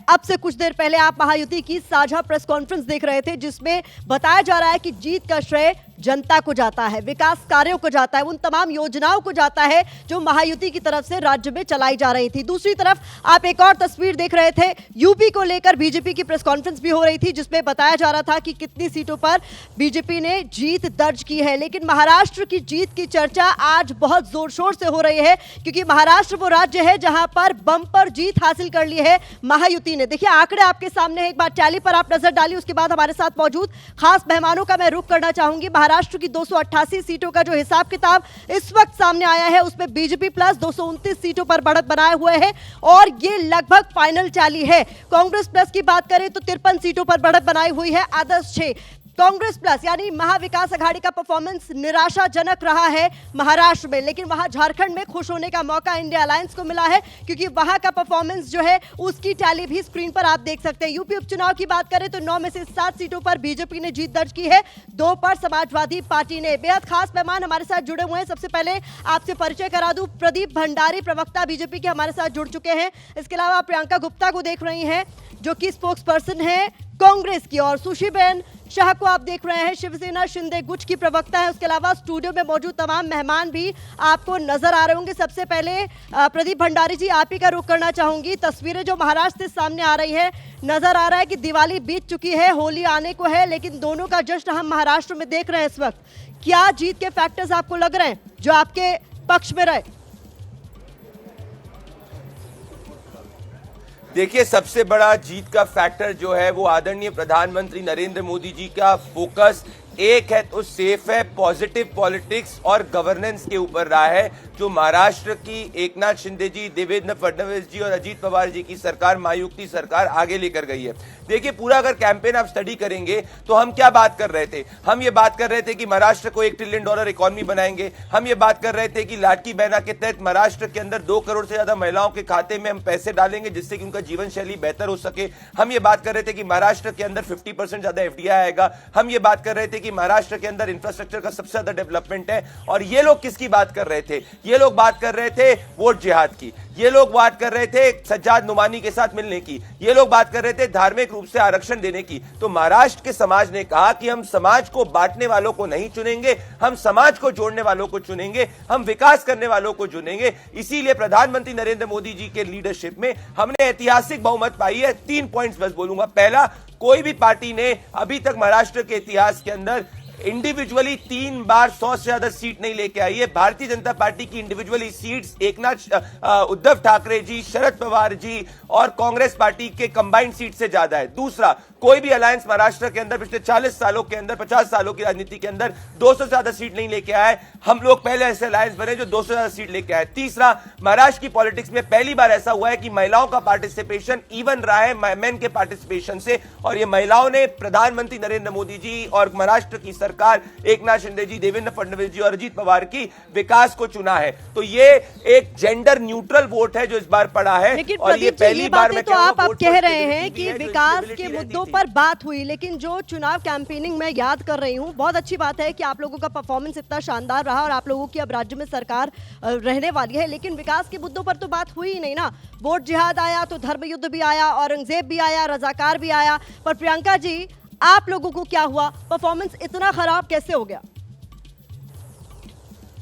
अब से कुछ देर पहले आप महायुति की साझा प्रेस कॉन्फ्रेंस देख रहे थे, जिसमें बताया जा रहा है कि जीत का श्रेय जनता को जाता है, विकास कार्यों को जाता है, उन तमाम योजनाओं को जाता है जो महायुति की तरफ से राज्य में चलाई जा रही थी। दूसरी तरफ आप एक और तस्वीर देख रहे थे, यूपी को लेकर बीजेपी की प्रेस कॉन्फ्रेंस भी हो रही थी, जिसमें बताया जा रहा था कि कितनी सीटों पर बीजेपी ने जीत दर्ज की है। लेकिन महाराष्ट्र की जीत की चर्चा आज बहुत जोर शोर से हो रही है, क्योंकि महाराष्ट्र वो राज्य है जहां पर बम्पर जीत हासिल कर ली है महायुति ने। देखिए आंकड़े आपके सामने है, एक बार टैली पर आप नजर डालिए, उसके बाद हमारे साथ मौजूद खास मेहमानों का मैं रुख करना चाहूंगी। महाराष्ट्र की 288 सीटों का जो हिसाब किताब इस वक्त सामने आया है, उसमें बीजेपी प्लस 229 सीटों पर बढ़त बनाए हुए है और ये लगभग फाइनल टैली है। कांग्रेस प्लस की बात करें तो 53 सीटों पर बढ़त बनाई हुई है, आदर्श 6। कांग्रेस प्लस यानी महाविकास अघाड़ी का परफॉर्मेंस निराशाजनक रहा है महाराष्ट्र में, लेकिन वहां झारखंड में खुश होने का मौका इंडिया अलायंस को मिला है, क्योंकि वहां का परफॉर्मेंस जो है उसकी टैली भी स्क्रीन पर आप देख सकते हैं। यूपी उपचुनाव की बात करें तो 9 में से 7 सीटों पर बीजेपी ने जीत दर्ज की है, 2 पर समाजवादी पार्टी ने। बेहद खास मेहमान हमारे साथ जुड़े हुए हैं। सबसे पहले आपसे परिचय करा दूं, प्रदीप भंडारी प्रवक्ता बीजेपी के हमारे साथ जुड़ चुके हैं। इसके अलावा प्रियंका गुप्ता को देख रही हैं, जो कि स्पोक्स पर्सन है कांग्रेस की, और सुशीबेन शाह को आप देख रहे हैं, शिवसेना शिंदे गुट की प्रवक्ता है। उसके अलावा स्टूडियो में मौजूद तमाम मेहमान भी आपको नजर आ रहे होंगे। सबसे पहले प्रदीप भंडारी जी, आप ही का रुख करना चाहूंगी। तस्वीरें जो महाराष्ट्र से सामने आ रही है, नजर आ रहा है कि दिवाली बीत चुकी है, होली आने को है, लेकिन दोनों का जश्न हम महाराष्ट्र में देख रहे हैं इस वक्त। क्या जीत के फैक्टर्स आपको लग रहे हैं जो आपके पक्ष में रहे? देखिए, सबसे बड़ा जीत का फैक्टर जो है वो आदरणीय प्रधानमंत्री नरेंद्र मोदी जी का फोकस एक है तो सेफ है, पॉजिटिव पॉलिटिक्स और गवर्नेंस के ऊपर रहा है, जो महाराष्ट्र की एकनाथ शिंदे जी, देवेंद्र फडणवीस जी और अजीत पवार जी की सरकार, महायुति सरकार आगे लेकर गई है। देखिए, पूरा अगर कैंपेन आप स्टडी करेंगे तो हम क्या बात कर रहे थे? हम ये बात कर रहे थे कि महाराष्ट्र को $1 ट्रिलियन इकोनॉमी बनाएंगे। हम ये बात कर रहे थे कि लाडकी बहना के तहत महाराष्ट्र के अंदर 2 करोड़ से ज्यादा महिलाओं के खाते में हम पैसे डालेंगे, जिससे कि उनका जीवन शैली बेहतर हो सके। हम ये बात कर रहे थे कि महाराष्ट्र के अंदर 50% ज्यादा FDI आएगा। हम ये बात कर रहे थे कि महाराष्ट्र के अंदर इंफ्रास्ट्रक्चर का सबसे ज्यादा डेवलपमेंट है। और ये लोग किसकी बात कर रहे थे? ये लोग बात कर रहे थे वोट जिहाद की। ये लोग बात कर रहे थे सज्जाद नुमानी के साथ मिलने की। ये लोग बात कर रहे थे धार्मिक रूप से आरक्षण देने की। तो महाराष्ट्र के समाज ने कहा कि हम समाज को बांटने वालों को नहीं चुनेंगे, हम समाज को जोड़ने वालों को चुनेंगे, हम विकास करने वालों को चुनेंगे। इसीलिए प्रधानमंत्री नरेंद्र मोदी जी के लीडरशिप में हमने ऐतिहासिक बहुमत पाई है। 3 पॉइंट्स बस बोलूंगा। पहला, कोई भी पार्टी ने अभी तक महाराष्ट्र के इतिहास के अंदर इंडिविजुअली 3 बार 100 से ज्यादा सीट नहीं लेके आई है। भारतीय जनता पार्टी की इंडिविजुअली सीट्स उद्धव ठाकरे जी, शरद पवार जी और कांग्रेस पार्टी के कंबाइंड सीट से ज्यादा है। दूसरा, कोई भी अलायंस महाराष्ट्र के अंदर पिछले 40 सालों के अंदर, 50 सालों की राजनीति के अंदर 200 से ज्यादा सीट नहीं लेके आया है। हम लोग पहले ऐसे अलायंस बने जो 200 से ज्यादा सीट लेके आए। तीसरा, महाराष्ट्र की पॉलिटिक्स में पहली बार ऐसा हुआ है कि महिलाओं का पार्टिसिपेशन इवन रहा है मेन के पार्टिसिपेशन से, और ये महिलाओं ने प्रधानमंत्री नरेंद्र मोदी जी और महाराष्ट्र की सरकार, एकनाथ शिंदे जी, देवेंद्र फडणवीस जी और अजीत पवार की विकास को चुना है। तो ये एक जेंडर न्यूट्रल वोट है जो इस बार पड़ा है। और ये पहली बार में तो आप कह रहे हैं कि विकास के मुद्दों पर बात हुई, लेकिन जो चुनाव कैंपेनिंग में याद कर रही हूं, बहुत अच्छी बात है कि आप लोगों का परफॉर्मेंस इतना शानदार रहा और आप लोगों की अब राज्य में सरकार रहने वाली है, लेकिन विकास के मुद्दों पर तो बात हुई ही नहीं ना। वोट जिहाद आया तो धर्म युद्ध भी आया, औरंगजेब भी आया, रजाकार भी आया। पर प्रियंका जी, आप लोगों को क्या हुआ? परफॉर्मेंस इतना खराब कैसे हो गया?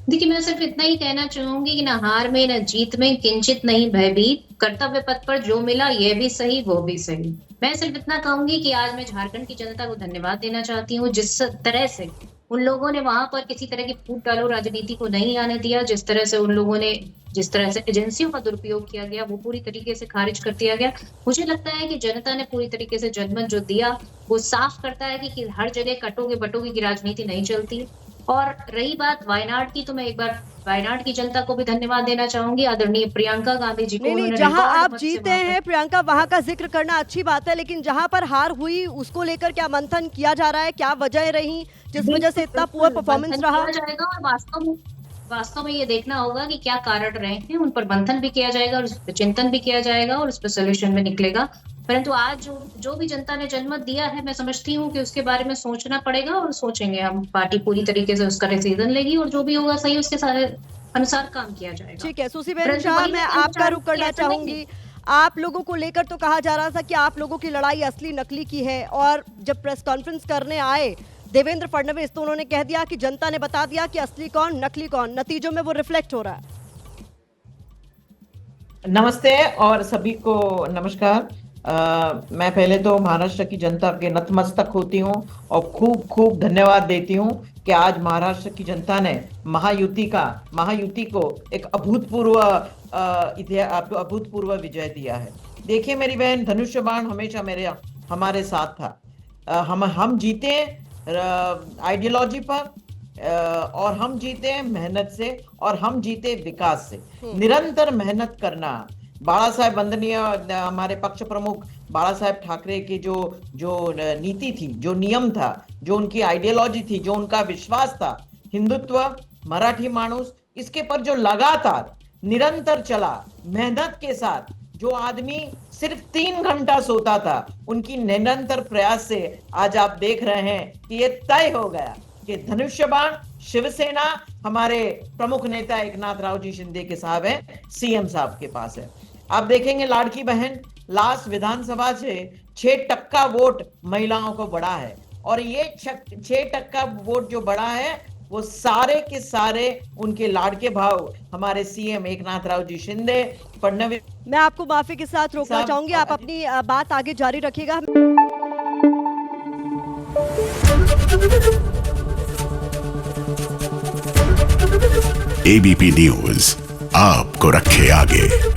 देखिए, मैं सिर्फ इतना ही कहना चाहूंगी कि ना हार में न जीत में किंचित नहीं भयभीत, कर्तव्य पथ पर जो मिला ये भी सही वो भी सही। मैं सिर्फ इतना कहूंगी कि आज मैं झारखंड की जनता को धन्यवाद देना चाहती हूँ, जिस तरह से उन लोगों ने वहां पर किसी तरह की फूट डालो राजनीति को नहीं आने दिया, जिस तरह से उन लोगों ने, जिस तरह से एजेंसियों का दुरुपयोग किया गया, वो पूरी तरीके से खारिज कर दिया गया। मुझे लगता है कि जनता ने पूरी तरीके से जजमेंट जो दिया वो साफ करता है कि हर जगह कटोगे बटोगे की राजनीति नहीं चलती। और रही बात वायनाड की, तो मैं एक बार वायनाड की जनता को भी धन्यवाद देना चाहूंगी, आदरणीय प्रियंका गांधी जी को। नहीं, जहां आप जीते हैं प्रियंका, वहां का जिक्र करना अच्छी बात है, लेकिन जहां पर हार हुई उसको लेकर क्या मंथन किया जा रहा है? क्या वजह रही जिस वजह से इतना पुअर परफॉर्मेंस रहा? जाएगा और वास्तव में ये देखना होगा कि क्या कारण रहे हैं, उन पर मंथन भी किया जाएगा और उस पर चिंतन भी किया जाएगा और उस पर सोल्यूशन भी निकलेगा। परंतु आज जो भी जनता ने जनमत दिया है, मैं समझती हूँ कि उसके बारे में सोचना पड़ेगा और सोचेंगे हम। पार्टी पूरी तरीके से उसका डिसीजन लेगी और जो भी होगा सही उसके सारे अनुसार काम किया जाएगा। ठीक है, सुशीबेन शाह, मैं आपका रुख करना चाहूंगी। आप लोगों को लेकर तो कहा जा रहा था कि आप लोगों की लड़ाई असली नकली की है, और जब प्रेस कॉन्फ्रेंस करने आए देवेंद्र फडणवीस तो उन्होंने कह दिया कि जनता ने बता दिया कि असली कौन नकली कौन, नतीजों में वो रिफ्लेक्ट हो रहा है। नमस्ते और सभी को नमस्कार। मैं पहले तो महाराष्ट्र की जनता के नतमस्तक होती हूँ और खूब खूब धन्यवाद देती हूँ कि आज महाराष्ट्र की जनता ने महायुति को एक अभूतपूर्व विजय दिया है। देखिए मेरी बहन, धनुष्य बाण हमेशा हमारे साथ था। हम जीते आइडियोलॉजी पर, और हम जीते मेहनत से, और हम जीते विकास से। निरंतर मेहनत करना, बाला साहेब वंदनीय हमारे पक्ष प्रमुख बाला साहेब ठाकरे की जो नीति थी, जो नियम था, जो उनकी आइडियोलॉजी थी, जो उनका विश्वास था, हिंदुत्व, मराठी माणूस, इसके पर जो लगातार निरंतर चला मेहनत के साथ, जो आदमी सिर्फ 3 घंटा सोता था, उनकी निरंतर प्रयास से आज आप देख रहे हैं कि ये तय हो गया कि धनुष्य बाण शिवसेना हमारे प्रमुख नेता एकनाथ राव जी शिंदे के साहब हैं, सीएम साहब के पास है। आप देखेंगे लाड़की बहन, लास्ट विधानसभा से 6% वोट महिलाओं को बढ़ा है, और ये 6% वोट जो बढ़ा है वो सारे के सारे उनके लाड़के भाव हमारे सीएम एकनाथ राव जी शिंदे, फडणवीस। मैं आपको माफी के साथ रोकना चाहूंगी, आप अपनी बात आगे जारी रखिएगा। एबीपी न्यूज आपको रखे आगे।